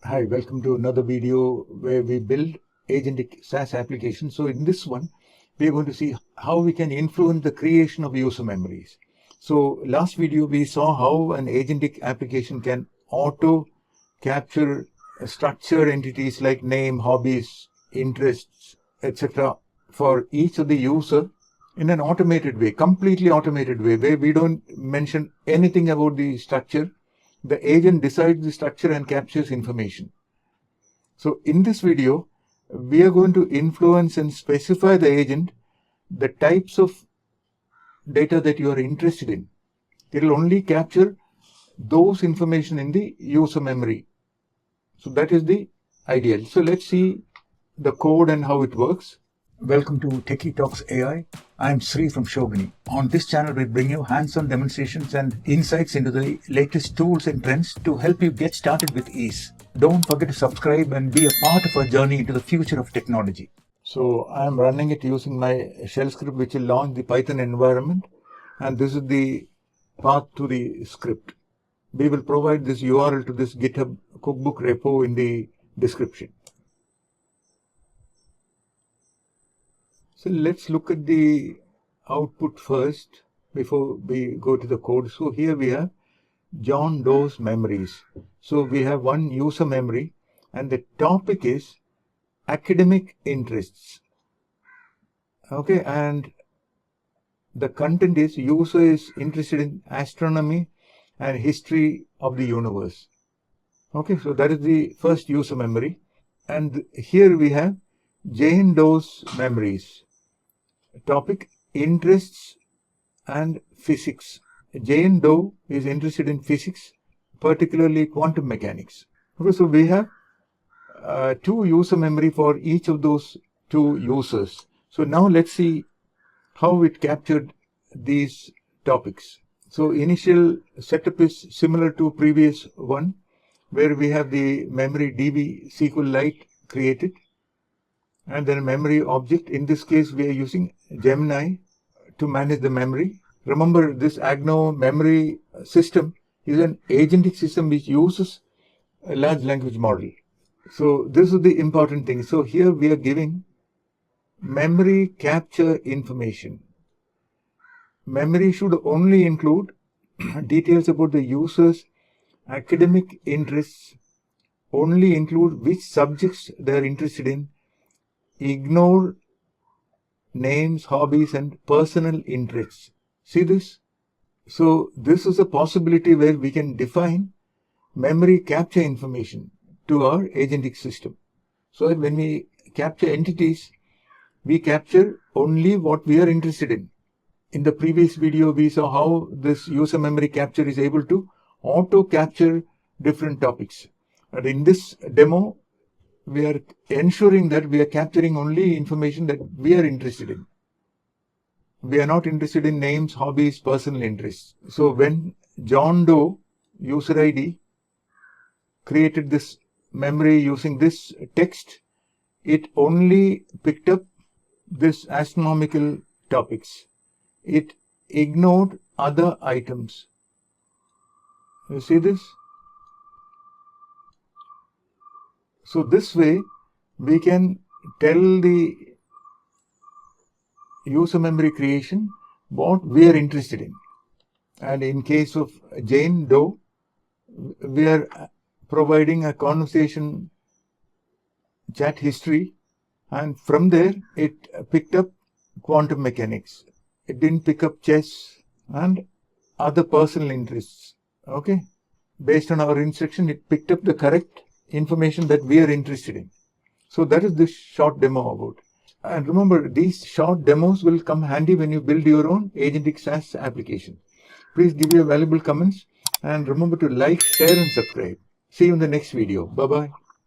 Hi, welcome to another video where we build agentic SaaS applications. So in this one, we are going to see how we can influence the creation of user memories. So last video, we saw how an agentic application can auto capture structured entities like name, hobbies, interests, etc. for each of the user in an automated way, completely automated way, where we don't mention anything about the structure. The agent decides the structure and captures information. So in this video, we are going to influence and specify the agent the types of data that you are interested in. It will only capture those information in the user memory. So that is the ideal. So let's see the code and how it works. Welcome to Techie Talks AI. I'm Sri from Shogini. On this channel, we bring you hands-on demonstrations and insights into the latest tools and trends to help you get started with ease. Don't forget to subscribe and be a part of our journey into the future of technology. So I'm running it using my shell script, which will launch the Python environment. And this is the path to the script. We will provide this URL to this GitHub cookbook repo in the description. So let's look at the output first before we go to the code. So here we have John Doe's memories. So we have one user memory and the topic is academic interests. Okay, and the content is user is interested in astronomy and history of the universe. Okay, so that is the first user memory. And here we have Jane Doe's memories. Topic, interests and physics. Jane Doe is interested in physics, particularly quantum mechanics. Okay, so we have two user memory for each of those two users. So now let's see how it captured these topics. So initial setup is similar to previous one, where we have the memory DB SQLite created. And then a memory object. In this case, we are using Gemini to manage the memory. Remember, this Agento memory system is an agentic system which uses a large language model. So this is the important thing. So here we are giving memory capture information. Memory should only include details about the user's academic interests, only include which subjects they are interested in, ignore names, hobbies, and personal interests. See this? So this is a possibility where we can define memory capture information to our agentic system. So that when we capture entities, we capture only what we are interested in. In the previous video, we saw how this user memory capture is able to auto capture different topics. And in this demo, we are ensuring that we are capturing only information that we are interested in. We are not interested in names, hobbies, personal interests. So when John Doe user ID created this memory using this text, it only picked up this astronomical topics. It ignored other items. You see this? So this way, we can tell the user memory creation what we are interested in. And in case of Jane Doe, we are providing a conversation chat history. And from there, it picked up quantum mechanics. It didn't pick up chess and other personal interests. Okay. Based on our instruction, it picked up the correct information that we are interested in. So that is this short demo about. And remember, these short demos will come handy when you build your own agentic SaaS application. Please give your valuable comments and remember to like, share and subscribe. See you in the next video. Bye-bye.